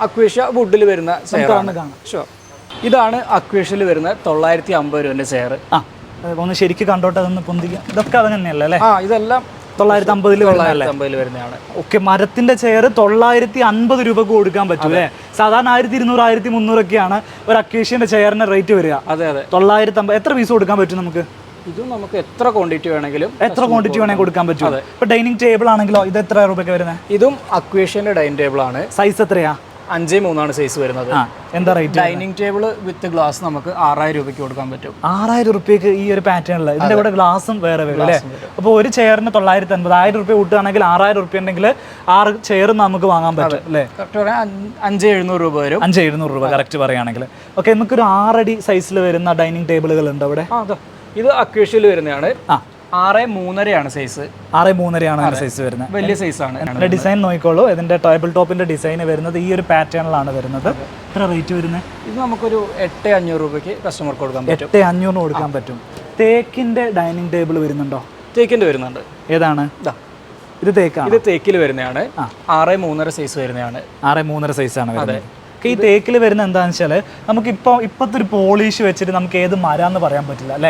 അക്വേഷ്യ വുഡിൽ വരുന്ന ചെയറാണ്. ഷുവർ. ഇതാണ് അക്വേഷ്യയിൽ വരുന്ന 950 രൂപന്റെ ചെയർ. ഒന്ന് ശരിക്കും കണ്ടോട്ടെ, അതൊന്ന് പൊന്തിക്കാം. ഇതൊക്കെ അത് തന്നെയല്ലേ അല്ലേ? ഇതെല്ലാം 950 വരുന്നതാണ്. ഓക്കെ, മരത്തിന്റെ ചെയർ 950 രൂപക്ക് കൊടുക്കാൻ പറ്റും അല്ലേ? സാധാരണ 1,200 1,300 ഒക്കെയാണ് ഒരു അക്വേഷ്യന്റെ ചെയറിന്റെ റേറ്റ് വരിക. അതെ അതെ. 950 എത്ര പീസ് കൊടുക്കാൻ പറ്റും നമുക്ക്? ഇത് നമുക്ക് എത്ര ക്വാണ്ടിറ്റി വേണമെങ്കിലും കൊടുക്കാൻ പറ്റും. ഇപ്പൊ ഡൈനിങ് ടേബിൾ ആണെങ്കിലോ ഇത് എത്ര രൂപയ്ക്ക് വരുന്നത്? ഇതും അക്വേഷ്യന്റെ ഡൈനിങ് ടേബിൾ ആണ്. സൈസ് എത്രയാ? 5.3 സൈസ് വരുന്നത്. എന്താ rate? Dining table with glass നമുക്ക് 6,000 രൂപയ്ക്ക് കൊടുക്കാൻ പറ്റും. 6,000 രൂപയ്ക്ക് ഈ ഒരു പാറ്റേണിൽ ഇതിന്റെ കൂടെ ഗ്ലാസും വേറെ വരും അല്ലേ? അപ്പോൾ ഒരു ചെയറിന് 950, 1,000 രൂപ കൂട്ടുകയാണെങ്കിൽ 6,000 രൂപ ഉണ്ടെങ്കിൽ 6 ചെയറും നമുക്ക് വാങ്ങാൻ പറ്റും അല്ലേ? 5,700 രൂപ വരും. 5,700 രൂപ കറക്റ്റ് പറയുകയാണെങ്കിൽ. ഓക്കെ, നമുക്കൊരു 6 അടി സൈസിൽ വരുന്ന ഡൈനിങ് ടേബിളുകൾ ഉണ്ട് അവിടെ. ഇത് അക്വേഷ്യയിൽ വരുന്നതാണ്. 6.3 സൈസ്. 6.3 സൈസ് വരുന്നത്. വലിയ സൈസാണ്. ഇതിന്റെ ഡിസൈൻ നോക്കിക്കോളൂ. ഇതിന്റെ ടേബിൾ ടോപ്പിന്റെ ഡിസൈൻ വരുന്നത് ഈ ഒരു പാറ്റേണിലാണ് വരുന്നത്. എത്ര റേറ്റ് വരുന്നത്? ഇത് നമുക്കൊരു 8,500 രൂപയ്ക്ക് കസ്റ്റമർക്ക് കൊടുക്കാൻ പറ്റും. 8,500 കൊടുക്കാൻ പറ്റും. തേക്കിന്റെ ഡൈനിങ് ടേബിൾ വരുന്നുണ്ടോ? തേക്കിന്റെ വരുന്നുണ്ട്. ഏതാണ് ഇത്? തേക്കാണ്. ഇത് തേക്കിൽ വരുന്നതാണ്. 6.3 സൈസ് വരുന്നതാണ്. 6.3 സൈസാണ് വരുന്നത്. ഈ തേക്കിൽ വരുന്ന എന്താണെന്ന് വെച്ചാൽ നമുക്ക് ഇപ്പോഴത്തെ ഒരു പോളിഷ് വെച്ചിട്ട് നമുക്ക് ഏത് മരം എന്ന് പറയാൻ പറ്റില്ല അല്ലേ?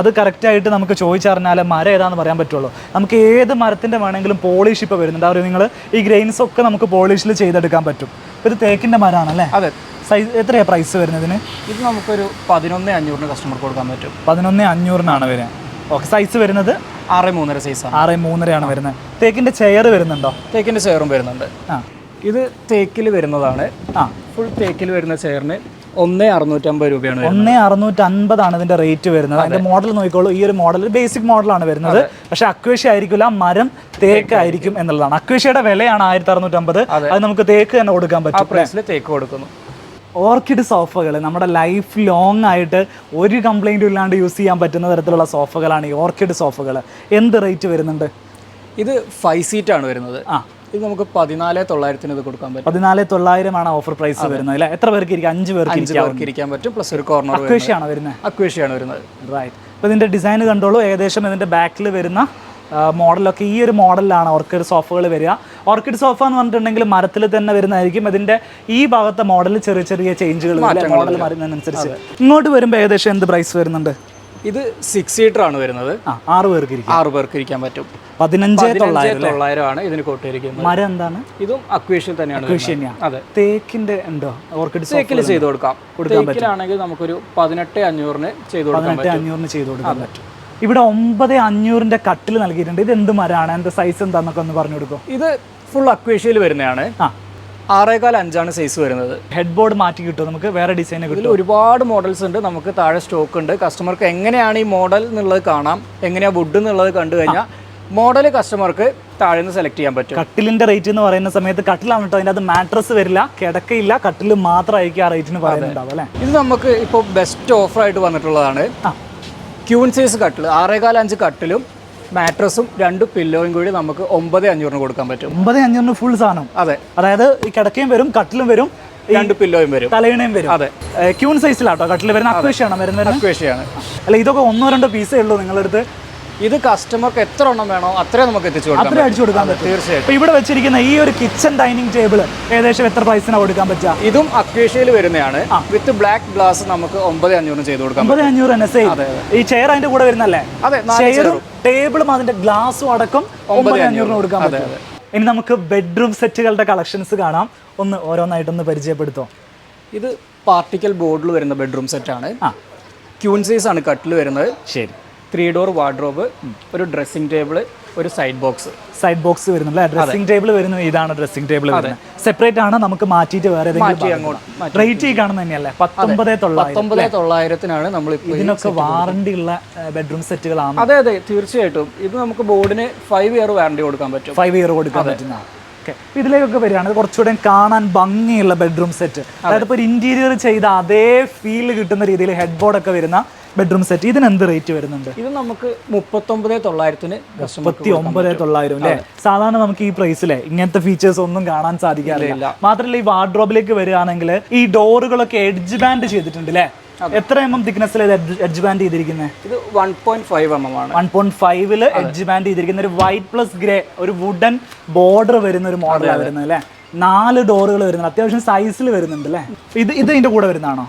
അത് കറക്റ്റ് ആയിട്ട് നമുക്ക് ചോദിച്ചറിഞ്ഞാൽ മരം ഏതാണെന്ന് പറയാൻ പറ്റുള്ളൂ. നമുക്ക് ഏത് മരത്തിന്റെ വേണമെങ്കിലും പോളിഷ് ഇപ്പോൾ വരുന്നുണ്ട്. അവർ നിങ്ങൾ ഈ ഗ്രെയിൻസ് ഒക്കെ നമുക്ക് പോളിഷിൽ ചെയ്തെടുക്കാൻ പറ്റും. ഇത് തേക്കിന്റെ മരമാണല്ലേ? അതെ. സൈസ് എത്രയാണ് പ്രൈസ് വരുന്നതിന്? ഇത് നമുക്കൊരു 11,500 കസ്റ്റമർക്ക് കൊടുക്കാൻ പറ്റും. 11,500 വരിക. ഓക്കെ, സൈസ് വരുന്നത് 6.3 സൈസാണ്. 6.3 വരുന്നത്. തേക്കിന്റെ ചെയർ വരുന്നുണ്ടോ? തേക്കിന്റെ ചെയറും വരുന്നുണ്ട്. ഇത് തേക്കിൽ വരുന്നതാണ്. ഫുൾ തേക്കിൽ വരുന്ന ചെയറിന് 1,650 രൂപയാണ്. 1,650 ഇതിന്റെ റേറ്റ് വരുന്നത്. അതിന്റെ മോഡൽ നോക്കിക്കോളൂ. ഈ ഒരു മോഡൽ ബേസിക് മോഡലാണ് വരുന്നത്. പക്ഷെ അക്വേഷ്യ ആയിരിക്കില്ല, മരം തേക്കായിരിക്കും എന്നുള്ളതാണ്. അക്വേഷ്യയുടെ വിലയാണ് 1,650. അത് നമുക്ക് തേക്ക് തന്നെ കൊടുക്കാൻ പറ്റും. തേക്ക് കൊടുക്കുന്നു. ഓർക്കിഡ് സോഫകൾ നമ്മുടെ ലൈഫ് ലോങ് ആയിട്ട് ഒരു കംപ്ലൈൻറ്റും ഇല്ലാണ്ട് യൂസ് ചെയ്യാൻ പറ്റുന്ന തരത്തിലുള്ള സോഫകളാണ് ഈ ഓർക്കിഡ് സോഫകൾ. എന്ത് റേറ്റ് വരുന്നുണ്ട്? ഇത് 5 സീറ്റാണ് വരുന്നത്. ഇത് നമുക്ക് 14,900 ഇത് കൊടുക്കാൻ പറ്റും. 14,900 ഓഫർ പ്രൈസ് വരുന്നത് അല്ലേ? എത്ര പേർക്ക് ഇരിക്കാം? 5 പേർക്ക് ഇരിക്കാൻ പറ്റും. പ്ലസ് ഒരു കോർണർ. അക്വേഷ്യാണ് വരുന്നത്. റൈറ്റ്. അപ്പോൾ ഇതിന്റെ ഡിസൈൻ കണ്ടോളൂ. ഏകദേശം ഇതിന്റെ ബാക്കിൽ വരുന്ന മോഡലൊക്കെ ഈ ഒരു മോഡലിലാണ് ഓർക്കിഡ് സോഫകൾ വരിക. ഓർക്കിഡ് സോഫ എന്ന് പറഞ്ഞിട്ടുണ്ടെങ്കിൽ മരത്തിൽ തന്നെ വരുന്നതായിരിക്കും. ഇതിന്റെ ഈ ഭാഗത്തെ മോഡലിൽ ചെറിയ ചെറിയ ചേഞ്ചുകൾ മോഡൽ മാറുന്നതിനനുസരിച്ച്. ഇങ്ങോട്ട് വരുമ്പോൾ ഏകദേശം എന്ത് പ്രൈസ് വരുന്നുണ്ട്? ഇത് 6 സീറ്റർ ആണ് വരുന്നത്. 6 പേർക്ക് ഇരിക്കാൻ പറ്റും. 15,900 ആണ് ഇതിന് കോട്ടിരിക്കുന്നത്. മരം എന്താണ്? ഇതും അക്വേഷ്യ തന്നെയാണ്. അതെ. തേക്കിന്റെ ഉണ്ടോ? ഓർക്കിഡ് തേക്കിൽ ചെയ്ത് കൊടുക്കാം. തേക്കിലാണെങ്കിൽ നമുക്കൊരു 18,500 ചെയ്ത് കൊടുക്കാൻ പറ്റും. ഇവിടെ 9,500 കട്ടിൽ നൽകിയിട്ടുണ്ട്. ഇത് എന്ത് മരമാണ്? എന്താ സൈസ് എന്താന്നൊക്കെ ഒന്ന് പറഞ്ഞു കൊടുക്കും. ഇത് ഫുൾ അക്വേഷ്യയിൽ വരുന്നതാണ്. 6.5 സൈസ് വരുന്നത്. ഹെഡ് ബോർഡ് മാറ്റി കിട്ടും നമുക്ക്? വേറെ ഡിസൈൻ കിട്ടും? ഒരുപാട് മോഡൽസ് ഉണ്ട്. നമുക്ക് താഴെ സ്റ്റോക്ക് ഉണ്ട്. കസ്റ്റമർക്ക് എങ്ങനെയാണ് ഈ മോഡൽ എന്നുള്ളത് കാണാം. എങ്ങനെയാണ് വുഡ് എന്നുള്ളത് കണ്ടു കഴിഞ്ഞാൽ മോഡൽ കസ്റ്റമർക്ക് താഴെ നിന്ന് സെലക്ട് ചെയ്യാൻ പറ്റും. കട്ടിലിന്റെ റേറ്റ് എന്ന് പറയുന്ന സമയത്ത് കട്ടിലാണ് കേട്ടോ. അതിൻ്റെ അത് മാട്രസ് വരില്ല, കിടക്കയില്ല, കട്ടിൽ മാത്രമായിരിക്കും ആ റേറ്റിന് പറയുന്നുണ്ടാവും അല്ലേ? ഇത് നമുക്ക് ഇപ്പോൾ ബെസ്റ്റ് ഓഫറായിട്ട് വന്നിട്ടുള്ളതാണ്. ക്യൂൺ സൈസ് കട്ടിൽ 6.5 കട്ടിലും മാട്രസും 2 പില്ലോയും കൂടി നമുക്ക് 9,500 കൊടുക്കാൻ പറ്റും. 9,500 ഫുൾ സാധനം. അതെ. അതായത് ഈ കിടക്കയും വരും, കട്ടിലും വരും, രണ്ട് പില്ലോയും വരും, തലയിണയും വരും. അതെ. ക്യൂൺ സൈസിലാട്ടോ കട്ടിൽ വരുന്ന. അക്വേഷ്യാണ് വരുന്നത്. അക്വേഷ്യാണ്. അല്ല, ഇതൊക്കെ 1-2 പീസേ ഉള്ളൂ നിങ്ങളുടെ അടുത്ത്? ഇത് കസ്റ്റമർക്ക് എത്ര എണ്ണം വേണോ അത്രയും നമുക്ക് എത്തിച്ചു കൊടുക്കാം. അത്രയും അടിച്ചു കൊടുക്കാൻ പറ്റും തീർച്ചയായിട്ടും. ഇപ്പോൾ ഇവിടെ വെച്ചിരിക്കുന്ന ഈ ഒരു കിച്ചൺ ഡൈനിങ് ടേബിൾ ഏകദേശം എത്ര പ്രൈസിനാണ് കൊടുക്കാൻ പറ്റുക? ഇതും അക്വേഷ്യയിൽ വരുന്നതാണ്. വിത്ത് ബ്ലാക്ക് ഗ്ലാസ് നമുക്ക് 9,500 ചെയ്ത് കൊടുക്കാം. 9,500 തന്നെ സെയിം. ഈ ചെയർ അതിന്റെ കൂടെ വരുന്നല്ലേ? അതെ, ചെയറും ടേബിളും അതിന്റെ ഗ്ലാസും അടക്കം 9,500 കൊടുക്കാൻ പറ്റും. ഇനി നമുക്ക് ബെഡ്റൂം സെറ്റുകളുടെ കളക്ഷൻസ് കാണാം. ഒന്ന് ഓരോന്നായിട്ടൊന്ന് പരിചയപ്പെടുത്തോ. ഇത് പാർട്ടിക്കൽ ബോർഡിൽ വരുന്ന ബെഡ്റൂം സെറ്റാണ്. ക്യൂൺ സൈസ് ആണ് കട്ടിൽ വരുന്നത്. ശരി. 3 ഡോർ വാർഡ്രോബ്, ഒരു ഡ്രസ്സിംഗ് ടേബിൾ, ഒരു സൈഡ് ബോക്സ് വരുന്നില്ല. ഡ്രസ്സിംഗ് ടേബിൾ വരുന്നത് ഇതാണ്. ഡ്രസ്സിംഗ് ടേബിൾ സെപ്പറേറ്റ് ആണ്, നമുക്ക് മാറ്റിയിട്ട് വേറെ റേറ്റ് ഈ കാണുന്ന തന്നെയല്ലേ? 19,900 നമ്മൾ ഇതിനൊക്കെ വാറണ്ടി ഉള്ള ബെഡ്റൂം സെറ്റുകളാണ്. അതെ അതെ, തീർച്ചയായിട്ടും. ഇത് നമുക്ക് ബോർഡിന് 5 ഇയർ വാറണ്ടി കൊടുക്കാൻ പറ്റും. 5 ഇയർ കൊടുക്കാൻ പറ്റുന്ന. ഇതിലേക്കൊക്കെ വരികയാണെങ്കിൽ കുറച്ചുകൂടെ കാണാൻ ഭംഗിയുള്ള ബെഡ്റൂം സെറ്റ്, അതായത് ഇപ്പോൾ ഒരു ഇന്റീരിയർ ചെയ്ത അതേ ഫീൽ കിട്ടുന്ന രീതിയിൽ ഹെഡ് ബോർഡൊക്കെ വരുന്ന ബെഡ്റൂം സെറ്റ്. ഇതിന് എന്ത് റേറ്റ് വരുന്നുണ്ട്? ഇത് നമുക്ക് 39,900 39,900 അല്ലേ? സാധാരണ നമുക്ക് ഈ പ്രൈസിലെ ഇങ്ങനത്തെ ഫീച്ചേഴ്സ് ഒന്നും കാണാൻ സാധിക്കാറില്ല. മാത്രമല്ല ഈ വാർഡ്രോബിലേക്ക് വരികയാണെങ്കിൽ ഈ ഡോറുകളൊക്കെ എഡ്ജ് ബാൻഡ് ചെയ്തിട്ടുണ്ട് അല്ലേ? എത്ര തിക്നെസ്സിൽ എഡ്ജ് ബാൻഡ് ചെയ്തിരിക്കുന്നത്? ഇത് 1.5 mm ആണ്. 1.5 എഡ്ജ് ബാൻഡ് ചെയ്തിരിക്കുന്ന ഒരു വൈറ്റ് പ്ലസ് ഗ്രേ ഒരു വുഡൻ ബോർഡർ വരുന്ന ഒരു മോഡലാണ് വരുന്നത് അല്ലേ? 4 ഡോറുകൾ വരുന്നുണ്ട്. അത്യാവശ്യം സൈസിൽ വരുന്നുണ്ട് അല്ലേ? ഇത് ഇതിന്റെ കൂടെ വരുന്നതാണോ?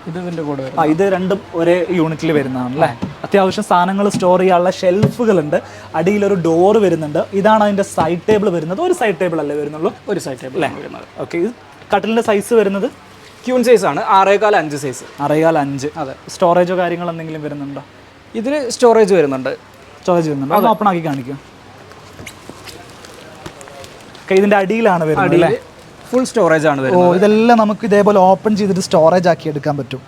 ഇതിന്റെ കൂടെ വരും. ഇത് രണ്ടും ഒരേ യൂണിറ്റിൽ വരുന്നതാണ് അല്ലേ? അത്യാവശ്യം സാധനങ്ങൾ സ്റ്റോർ ചെയ്യാനുള്ള ഷെൽഫുകളുണ്ട്. അടിയിലൊരു ഡോറ് വരുന്നുണ്ട്. ഇതാണ് അതിന്റെ സൈഡ് ടേബിൾ വരുന്നത്. ഒരു സൈഡ് ടേബിൾ അല്ലേ വരുന്നുള്ളൂ? ഒരു സൈഡ് ടേബിൾ വരുന്നത്. ഓക്കെ. ഇത് കട്ടിലിന്റെ സൈസ് വരുന്നത് ക്യൂൺ സൈസ് ആണ്. 6.25 സൈസ്. 6.25. അതെ. സ്റ്റോറേജോ കാര്യങ്ങൾ എന്തെങ്കിലും വരുന്നുണ്ടോ? ഇതിൽ സ്റ്റോറേജ് വരുന്നുണ്ട്. അത് ഓപ്പൺ ആക്കി കാണിക്കും. ഇതിന്റെ അടിയിലാണ് വരുന്നത്. ഫുൾ സ്റ്റോറേജ് ആണ് വരുന്നത്. ഇതെല്ലാം നമുക്ക് ഇതേപോലെ ഓപ്പൺ ചെയ്തിട്ട് സ്റ്റോറേജ് ആക്കി എടുക്കാൻ പറ്റും.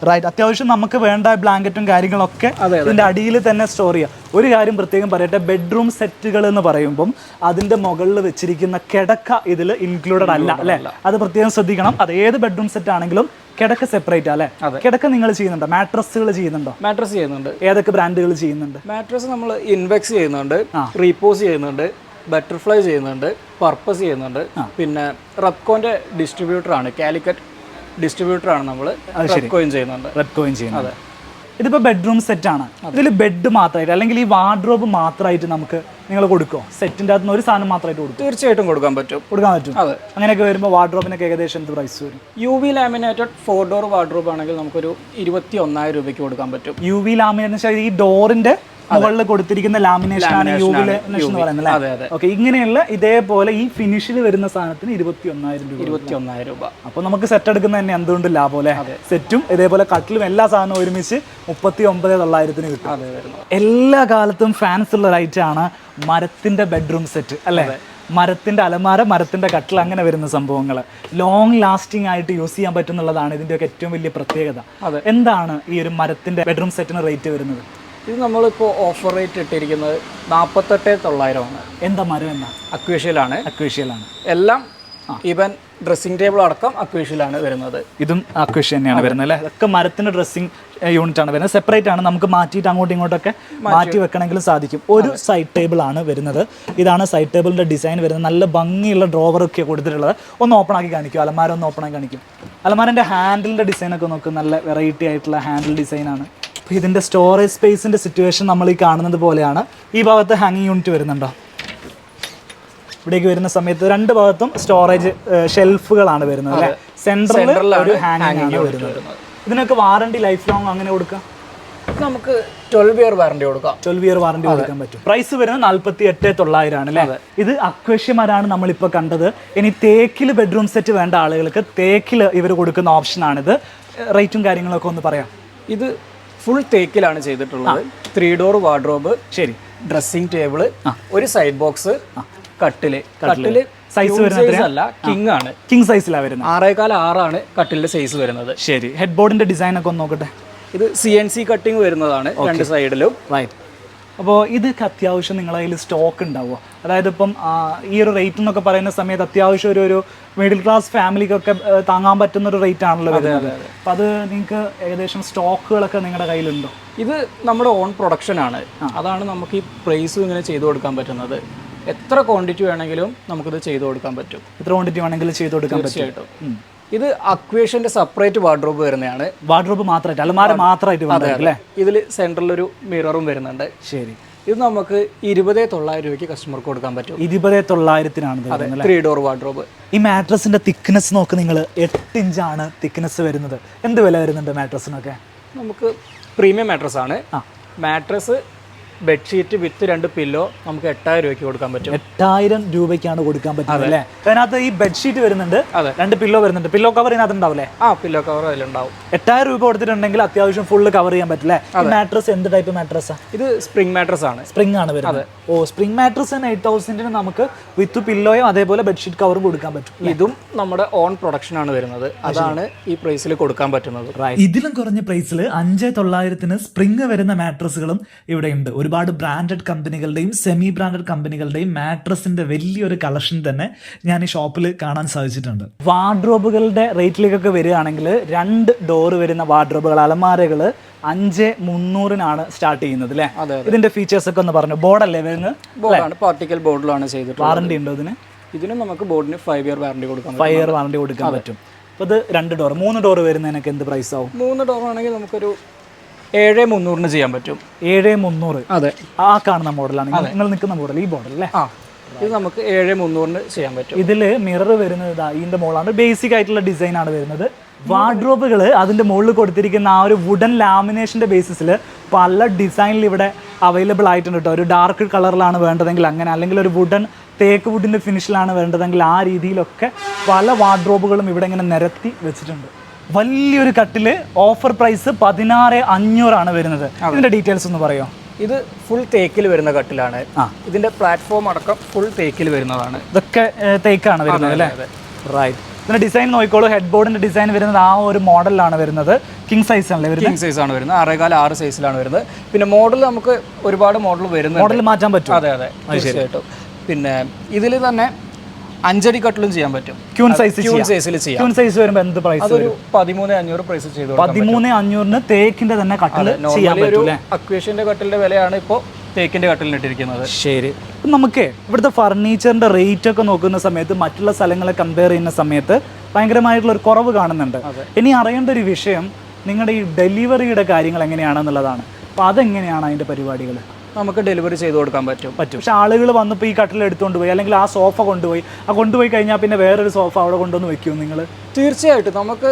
റൈറ്റ്. അത്യാവശ്യം നമുക്ക് വേണ്ട ബ്ലാങ്കറ്റും കാര്യങ്ങളൊക്കെ ഇതിന്റെ അടിയിൽ തന്നെ സ്റ്റോർ ചെയ്യാം. ഒരു കാര്യം പ്രത്യേകം പറയട്ടെ, ബെഡ്റൂം സെറ്റുകൾ എന്ന് പറയുമ്പം അതിന്റെ മുകളിൽ വെച്ചിരിക്കുന്ന കിടക്ക ഇതിൽ ഇൻക്ലൂഡഡ് അല്ല അല്ലേ? അത് പ്രത്യേകം ശ്രദ്ധിക്കണം. അത് ഏത് ബെഡ്റൂം സെറ്റ് ആണെങ്കിലും കിടക്ക സെപ്പറേറ്റ് അല്ലേ? കിടക്ക നിങ്ങൾ ചെയ്യുന്നുണ്ടോ? മാട്രസുകൾ ചെയ്യുന്നുണ്ടോ? മാട്രസ് ചെയ്യുന്നുണ്ട്. ഏതൊക്കെ ബ്രാൻഡുകൾ ചെയ്യുന്നുണ്ട്? മാട്രസ് നമ്മൾ ഇൻവെക്സ് ചെയ്യുന്നുണ്ട്, റീപോസ് ചെയ്യുന്നുണ്ട്, ബട്ടർഫ്ലൈ ചെയ്യുന്നുണ്ട്, പർപ്പസ് ചെയ്യുന്നുണ്ട്. പിന്നെ റെപ്കോന്റെ ഡിസ്ട്രിബ്യൂട്ടർ ആണ്, കാലിക്കറ്റ് ഡിസ്ട്രിബ്യൂട്ടർ ആണ് നമ്മൾ റെപ്കോയും ചെയ്യുന്നുണ്ട്. ഇതിപ്പോൾ ബെഡ്റൂം സെറ്റ് ആണ്. ഇതിൽ ബെഡ് മാത്രമായിട്ട് അല്ലെങ്കിൽ ഈ വാർഡ്രോബ് മാത്രമായിട്ട് നമുക്ക് നിങ്ങൾ കൊടുക്കുമോ? സെറ്റിൻ്റെ അകത്ത് നിന്ന് ഒരു സാധനം മാത്രമായിട്ട് കൊടുക്കും? തീർച്ചയായിട്ടും കൊടുക്കാൻ പറ്റും. അതെ. അങ്ങനെയൊക്കെ വരുമ്പോൾ വാർഡ്രോബിനൊക്കെ ഏകദേശം എന്ത് പ്രൈസ് വരും? UV ലാമിനേറ്റഡ് 4 ഡോർ വാർഡ്രോബ് ആണെങ്കിൽ നമുക്കൊരു 21,000 രൂപയ്ക്ക് കൊടുക്കാൻ പറ്റും. UV ലാമിനേഷൻ ഈ ഡോറിന്റെ മുകളിൽ കൊടുത്തിരിക്കുന്ന ലാമിനേഷൻ ആണ് UV ലാമിനേഷൻ എന്ന് പറയുന്നത് അല്ലേ? ഓക്കെ. ഇങ്ങനെയുള്ള ഇതേപോലെ ഈ ഫിനിഷിൽ വരുന്ന സാധനത്തിന് 21,000 രൂപ. അപ്പോൾ നമുക്ക് സെറ്റ് എടുക്കുന്ന തന്നെ എന്തുകൊണ്ട് ലാഭം അല്ലേ? സെറ്റും ഇതേപോലെ കട്ടിലും എല്ലാ സാധനവും ഒരുമിച്ച് 39,900 കിട്ടും. എല്ലാ കാലത്തും ഫാൻസ് ഉള്ള ഒരു ഐറ്റം ആണ് മരത്തിന്റെ ബെഡ്റൂം സെറ്റ് അല്ലേ? മരത്തിന്റെ അലമാര, മരത്തിന്റെ കട്ടിൽ, അങ്ങനെ വരുന്ന സംഭവങ്ങൾ ലോങ് ലാസ്റ്റിംഗ് ആയിട്ട് യൂസ് ചെയ്യാൻ പറ്റുന്നുള്ളതാണ് ഇതിന്റെയൊക്കെ ഏറ്റവും വലിയ പ്രത്യേകത. എന്താണ് ഈ ഒരു മരത്തിന്റെ ബെഡ്റൂം സെറ്റിന് റേറ്റ് വരുന്നത്? ഇത് നമ്മളിപ്പോൾ ഓഫർ റേറ്റ് ഇട്ടിരിക്കുന്നത് 48,900 ആണ്. എന്താ മരം? എന്നാ അക്വേഷ്യലാണ്. എല്ലാം ഈവൻ ഡ്രസ്സിംഗ് ടേബിൾ അടക്കം അക്വേഷ്യലാണ് വരുന്നത്. ഇതും അക്വേഷ്യ തന്നെയാണ് വരുന്നത് അല്ലേ? അതൊക്കെ മരത്തിന്റെ ഡ്രസ്സിംഗ് യൂണിറ്റ് ആണ് വരുന്നത്. സെപ്പറേറ്റ് ആണ്, നമുക്ക് മാറ്റിയിട്ട് അങ്ങോട്ടും ഇങ്ങോട്ടൊക്കെ മാറ്റി വെക്കണമെങ്കിലും സാധിക്കും. ഒരു സൈഡ് ടേബിൾ ആണ് വരുന്നത്. ഇതാണ് സൈഡ് ടേബിളിന്റെ ഡിസൈൻ വരുന്നത്. നല്ല ഭംഗിയുള്ള ഡ്രോവറൊക്കെ കൊടുത്തിട്ടുള്ളത്. ഒന്ന് ഓപ്പൺ ആക്കി കാണിക്കും. അലമാര ഒന്ന് ഓപ്പൺ ആക്കി കാണിക്കും. അലമാരന്റെ ഹാൻഡിലിന്റെ ഡിസൈനൊക്കെ നോക്കും. നല്ല വെറൈറ്റി ആയിട്ടുള്ള ഹാൻഡിൽ ഡിസൈനാണ്. അപ്പോൾ ഇതിൻ്റെ സ്റ്റോറേജ് സ്പേസിൻ്റെ സിറ്റുവേഷൻ നമ്മൾ ഈ കാണുന്നത് പോലെയാണ്. ഈ ഭാഗത്ത് ഹാങ്ങിങ് യൂണിറ്റ് വരുന്നുണ്ടോ? ഇവിടേക്ക് വരുന്ന സമയത്ത് 2 ഭാഗത്തും സ്റ്റോറേജ് ഷെൽഫുകളാണ് വരുന്നത് അല്ലേ? സെൻട്രൽ ഒരു ഹാങ്ങിങ് ആണ് വരുന്നത്. ഇതിനൊക്കെ വാറണ്ടി ലൈഫ് ലോങ് അങ്ങനെ കൊടുക്കാം? നമുക്ക് 12 ഇയർ വാറണ്ടി കൊടുക്കാം. 12 ഇയർ വാറണ്ടി കൊടുക്കാൻ പറ്റും. പ്രൈസ് വരുന്നത് 48,900 ആണ് അല്ലേ? ഇത് അക്വേഷ്യമരാണ് നമ്മളിപ്പോൾ കണ്ടത്. ഇനി തേക്കിൽ ബെഡ്റൂം സെറ്റ് വേണ്ട ആളുകൾക്ക് തേക്കിൽ ഇവർ കൊടുക്കുന്ന ഓപ്ഷനാണിത്. റേറ്റും കാര്യങ്ങളൊക്കെ ഒന്ന് പറയാം. ഇത് ഫുൾ തേക്കിലാണ് ചെയ്തിട്ടുള്ളത്. 3 ഡോർ വാർഡ്രോബ്, ശരി, ഡ്രസ്സിംഗ് ടേബിള്, ഒരു സൈഡ് ബോക്സ്, കട്ടില് സൈസ് വരുന്നത് കിങ് ആണ്. കിങ് സൈസിലാണ് വരുന്നത്. 6.6 ആണ് കട്ടിലിന്റെ സൈസ് വരുന്നത്. ശരി. ഹെഡ് ബോർഡിന്റെ ഡിസൈൻ ഒക്കെ ഒന്ന് നോക്കട്ടെ. ഇത് CNC കട്ടിങ് വരുന്നതാണ് 2 സൈഡിലും. റൈറ്റ്. അപ്പോൾ ഇതൊക്കെ അത്യാവശ്യം നിങ്ങളുടെ കയ്യിൽ സ്റ്റോക്ക് ഉണ്ടാവുമോ? അതായത് ഇപ്പം ഈ ഒരു റേറ്റ് എന്നൊക്കെ പറയുന്ന സമയത്ത് അത്യാവശ്യം ഒരു മിഡിൽ ക്ലാസ് ഫാമിലിക്കൊക്കെ താങ്ങാൻ പറ്റുന്ന ഒരു റേറ്റ് ആണല്ലോ വരുന്നത്. അപ്പം അത് നിങ്ങൾക്ക് ഏകദേശം സ്റ്റോക്കുകളൊക്കെ നിങ്ങളുടെ കയ്യിലുണ്ടോ? ഇത് നമ്മുടെ ഓൺ പ്രൊഡക്ഷൻ ആണ്. അതാണ് നമുക്ക് ഈ പ്രൈസും ഇങ്ങനെ ചെയ്തു കൊടുക്കാൻ പറ്റുന്നത്. എത്ര ക്വാണ്ടിറ്റി വേണമെങ്കിലും നമുക്കിത് ചെയ്തു കൊടുക്കാൻ പറ്റും. എത്ര ക്വാണ്ടിറ്റി വേണമെങ്കിലും ചെയ്തു കൊടുക്കാൻ പറ്റും. ഇത് അക്വേഷന്റെ സെപ്പറേറ്റ് വാർഡ്രോബ് വരുന്നതാണ്. വാർഡ്രോബ് മാത്രമായിട്ട് അലമാര മാത്രമായിട്ട് അല്ലേ? ഇതിൽ സെൻട്രലൊരു മിററും വരുന്നുണ്ട്. ശരി. ഇത് നമുക്ക് 20,900 രൂപയ്ക്ക് കസ്റ്റമർക്ക് കൊടുക്കാൻ പറ്റും. 20,900 3 ഡോർ വാർഡ്രോബ്. ഈ മാട്രസിന്റെ തിക്നെസ് നോക്ക് നിങ്ങൾ, 8 ഇഞ്ചാണ് തിക്നെസ് വരുന്നത്. എന്ത് വില വരുന്നുണ്ട് മാട്രസിനൊക്കെ? നമുക്ക് പ്രീമിയം മാട്രസ് ആണ്. മാട്രസ് ബെഡ്ഷീറ്റ് വിത്ത് 2 പില്ലോ നമുക്ക് 8,000 രൂപയ്ക്ക് കൊടുക്കാൻ പറ്റും. 8,000 രൂപയ്ക്കാണ് കൊടുക്കാൻ പറ്റുന്നത് അല്ലേ? അതിനകത്ത് ഈ ബെഡ്ഷീറ്റ് വരുന്നുണ്ട്, 2 പില്ലോ വരുന്നുണ്ട്. പില്ലോ കവർ ഇതിനകത്ത് ഉണ്ടാവില്ലേ? Pillow cover അതിലുണ്ടാവും. 8,000 രൂപ കൊടുത്തിട്ടുണ്ടെങ്കിൽ അത്യാവശ്യം ഫുള്ള് കവർ ചെയ്യാൻ പറ്റില്ലേ? മാട്രസ് എന്ത് ടൈപ്പ് മാട്രസാ? ഇത് സ്പ്രിംഗ് മാട്രസ് ആണ്. സ്പ്രിംഗ് ആണ് വരുന്നത്. ഓ, സ്പ്രിംഗ് മാട്രസ് 8,000 നമുക്ക് വിത്ത് പില്ലോയും അതേപോലെ ബെഡ്ഷീറ്റ് കവറും കൊടുക്കാൻ പറ്റും. ഇതും നമ്മുടെ ഓൺ പ്രൊഡക്ഷൻ ആണ് വരുന്നത്. അതാണ് ഈ പ്രൈസിൽ കൊടുക്കാൻ പറ്റുന്നത്. ഇതിലും കുറഞ്ഞ പ്രൈസിൽ 5,900 സ്പ്രിംഗ് വരുന്ന മാട്രസുകളും ഇവിടെ ഉണ്ട്. ഒരുപാട് ബ്രാൻഡഡ് കമ്പനികളുടെയും സെമി ബ്രാൻഡഡ് കമ്പനികളുടെയും മാട്രസിന്റെ വലിയൊരു കളക്ഷൻ തന്നെ ഞാൻ ഈ ഷോപ്പിൽ കാണാൻ സാധിച്ചിട്ടുണ്ട്. വാർഡ്രോബുകളുടെ റേറ്റിലേക്കൊക്കെ വരികയാണെങ്കിൽ 2 ഡോറ് വരുന്ന വാർഡ്രോബുകൾ, അലമാരകൾ 5,300 സ്റ്റാർട്ട് ചെയ്യുന്നത് അല്ലേ? ഇതിന്റെ ഫീച്ചേഴ്സ് ഒക്കെ ഒന്ന് പറഞ്ഞു. ബോർഡല്ലേ വരുന്നത്? ബോർഡാണ്, പാർട്ടിക്കൽ ബോർഡിലാണ് ചെയ്തിട്ടുള്ളത്. വാറണ്ടി ഉണ്ടോ ഇതിന്? ഇതിന് നമുക്ക് ബോർഡിന് 5 ഇയർ വാറണ്ടി കൊടുക്കാം. 5 ഇയർ വാറണ്ടി കൊടുക്കാൻ പറ്റും. അപ്പോൾ ഇത് 2 ഡോർ. 3 ഡോർ വരുന്നതിനൊക്കെ എന്ത് പ്രൈസ് ആവും? 3 ഡോർ ആണെങ്കിൽ നമുക്കൊരു 7,300 ചെയ്യാൻ പറ്റും. 7,300. അതെ, ആ കാണുന്ന മോഡലാണ് നിങ്ങൾ നിൽക്കുന്ന മോഡൽ, ഈ മോഡൽ അല്ലേ? ഇത് നമുക്ക് 7,300 ചെയ്യാൻ പറ്റും. ഇതിൽ മിറർ വരുന്നത് ഇതിന്റെ മോളാണ്. ബേസിക് ആയിട്ടുള്ള ഡിസൈൻ ആണ് വരുന്നത്. വാർഡ്രോബുകൾ അതിന്റെ മുകളിൽ കൊടുത്തിരിക്കുന്ന ആ ഒരു വുഡൻ ലാമിനേഷന്റെ ബേസിസിൽ പല ഡിസൈനിൽ ഇവിടെ അവൈലബിൾ ആയിട്ടുണ്ട് കേട്ടോ. ഒരു ഡാർക്ക് കളറിലാണ് വേണ്ടതെങ്കിൽ അങ്ങനെ, അല്ലെങ്കിൽ ഒരു വുഡൻ തേക്ക് വുഡിന്റെ ഫിനിഷിലാണ് വേണ്ടതെങ്കിൽ ആ രീതിയിലൊക്കെ പല വാർഡ്രോബുകളും ഇവിടെ ഇങ്ങനെ നിരത്തി വെച്ചിട്ടുണ്ട്. വലിയൊരു കട്ടില് ഓഫർ പ്രൈസ് 16,500 വരുന്നത്. ഇതിന്റെ ഡീറ്റെയിൽസ് ഒന്ന് പറയോ? ഇത് ഫുൾ തേക്കിൽ വരുന്ന കട്ടിലാണ്. ഇതിന്റെ പ്ലാറ്റ്ഫോം അടക്കം ഫുൾ തേക്കിൽ വരുന്നതാണ്. ഇതൊക്കെ തേക്കാണ് വരുന്നത് അല്ലേ? റൈറ്റ്. ഇതിന്റെ ഡിസൈൻ നോക്കിക്കോളൂ. ഹെഡ് ബോർഡിന്റെ ഡിസൈൻ വരുന്നത് ആ ഒരു മോഡലാണ് വരുന്നത്. കിങ് സൈസ് ആണല്ലേ വരുന്നത്? കിങ് സൈസ് ആണ് വരുന്നത്. 6.5 സൈസിലാണ് വരുന്നത്. പിന്നെ മോഡൽ നമുക്ക് ഒരുപാട് മോഡൽ വരുന്നുണ്ട്. മോഡൽ മാറ്റാൻ പറ്റും. അതെ തീർച്ചയായിട്ടും. പിന്നെ ഇതിൽ തന്നെ 5 അടി കട്ടിലും ചെയ്യാൻ പറ്റും. ക്യൂൺ സൈസിൽ ചെയ്യാം. ക്യൂൺ സൈസ് വരുമ്പോൾ എന്ത് പ്രൈസ്? അതൊരു 13,500 പ്രൈസ് ചെയ്തു. 13,500 തേക്കിന്റെ തന്നെ കട്ടിൽ ചെയ്യാൻ പറ്റും. അക്വേഷ്യന്റെ കട്ടിലിന്റെ വിലയാണ് ഇപ്പോൾ തേക്കിന്റെ കട്ടിലിന് ഇട്ടിരിക്കുന്നത്. ശരി. നമുക്ക് ഇവിടുത്തെ ഫർണിച്ചറിന്റെ റേറ്റ് ഒക്കെ നോക്കുന്ന സമയത്ത് മറ്റുള്ള സ്ഥലങ്ങളെ കമ്പയർ ചെയ്യുന്ന സമയത്ത് ഭയങ്കരമായിട്ടുള്ള ഒരു കുറവ് കാണുന്നുണ്ട്. ഇനി അറിയേണ്ട ഒരു വിഷയം നിങ്ങളുടെ ഈ ഡെലിവറിയുടെ കാര്യങ്ങൾ എങ്ങനെയാണെന്നുള്ളതാണ്. അപ്പോൾ അതെങ്ങനെയാണ് അതിന്റെ പരിപാടികൾ? നമുക്ക് ഡെലിവറി ചെയ്ത് കൊടുക്കാൻ പറ്റും. പക്ഷെ ആളുകൾ വന്നപ്പോൾ ഈ കട്ടിൽ എടുത്തുകൊണ്ട് പോയി, അല്ലെങ്കിൽ ആ സോഫ കൊണ്ടുപോയി കഴിഞ്ഞാൽ പിന്നെ വേറൊരു സോഫ അവിടെ കൊണ്ടുവന്ന് വെക്കുമോ നിങ്ങൾ? തീർച്ചയായിട്ടും. നമുക്ക്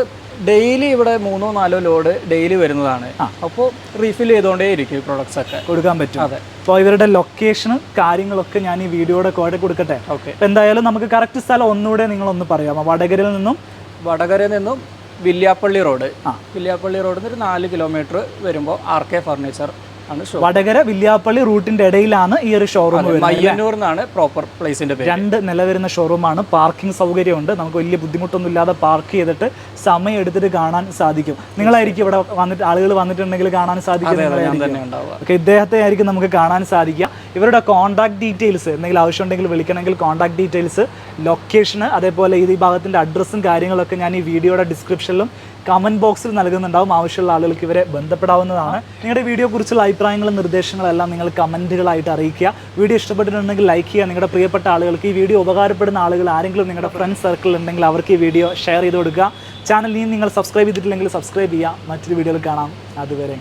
ഡെയിലി ഇവിടെ 3-4 ലോഡ് ഡെയിലി വരുന്നതാണ്. അപ്പോൾ റീഫിൽ ചെയ്തുകൊണ്ടേ ഇരിക്കും ഈ പ്രൊഡക്ട്സ് ഒക്കെ കൊടുക്കാൻ പറ്റും. അതെ. അപ്പോൾ ഇവരുടെ ലൊക്കേഷനും കാര്യങ്ങളൊക്കെ ഞാൻ ഈ വീഡിയോയുടെ കോടെ കൊടുക്കട്ടെ. ഓക്കെ. എന്തായാലും നമുക്ക് കറക്റ്റ് സ്ഥലം ഒന്നുകൂടെ നിങ്ങളൊന്ന് പറയാമോ? വടകരയിൽ നിന്നും വില്യാപ്പള്ളി റോഡ്. വില്യാപ്പള്ളി റോഡിൽ നിന്ന് ഒരു 4 കിലോമീറ്റർ വരുമ്പോൾ RK ഫർണിച്ചർ ആണ്. വടകര വില്യാപ്പള്ളി റൂട്ടിന്റെ ഇടയിലാണ് ഈ ഒരു ഷോറൂം. മയ്യന്നൂർ എന്നാണ് പ്രോപ്പർ പ്ലേസിന്റെ പേര്. 2 നില വരുന്ന ഷോറൂമാണ്. പാർക്കിംഗ് സൗകര്യമുണ്ട്. നമുക്ക് വലിയ ബുദ്ധിമുട്ടൊന്നും ഇല്ലാതെ പാർക്ക് ചെയ്തിട്ട് സമയം എടുത്തിട്ട് കാണാൻ സാധിക്കും. നിങ്ങളായിരിക്കും ഇവിടെ വന്നിട്ട് ആളുകൾ വന്നിട്ടുണ്ടെങ്കിൽ കാണാൻ സാധിക്കും. ഓക്കെ, ഇദ്ദേഹത്തെ ആയിരിക്കും നമുക്ക് കാണാൻ സാധിക്കുക. ഇവരുടെ കോൺടാക്ട് ഡീറ്റെയിൽസ് എന്തെങ്കിലും ആവശ്യമുണ്ടെങ്കിൽ വിളിക്കണമെങ്കിൽ കോൺടാക്ട് ഡീറ്റെയിൽസ്, ലൊക്കേഷന്, അതേപോലെ ഈ ഭാഗത്തിന്റെ അഡ്രസ്സും കാര്യങ്ങളൊക്കെ ഞാൻ ഈ വീഡിയോയുടെ ഡിസ്ക്രിപ്ഷനിലും കമൻറ്റ് ബോക്സിൽ നൽകുന്നുണ്ടാവും. ആവശ്യമുള്ള ആളുകൾക്ക് ഇവരെ ബന്ധപ്പെടാവുന്നതാണ്. നിങ്ങളുടെ വീഡിയോ കുറിച്ചുള്ള അഭിപ്രായങ്ങളും നിർദ്ദേശങ്ങളും എല്ലാം നിങ്ങൾ കമൻറ്റുകളായിട്ട് അറിയിക്കുക. വീഡിയോ ഇഷ്ടപ്പെട്ടിട്ടുണ്ടെങ്കിൽ ലൈക്ക് ചെയ്യുക. നിങ്ങളുടെ പ്രിയപ്പെട്ട ആളുകൾക്ക് ഈ വീഡിയോ ഉപകാരപ്പെടുന്ന ആളുകൾ ആരെങ്കിലും നിങ്ങളുടെ ഫ്രണ്ട്സ് സർക്കിളിൽ ഉണ്ടെങ്കിൽ അവർക്ക് ഈ വീഡിയോ ഷെയർ ചെയ്ത് കൊടുക്കുക. ചാനൽ നിങ്ങൾ സബ്സ്ക്രൈബ് ചെയ്തിട്ടില്ലെങ്കിൽ സബ്സ്ക്രൈബ് ചെയ്യുക. മറ്റൊരു വീഡിയോയിൽ കാണാം. അതുവരെ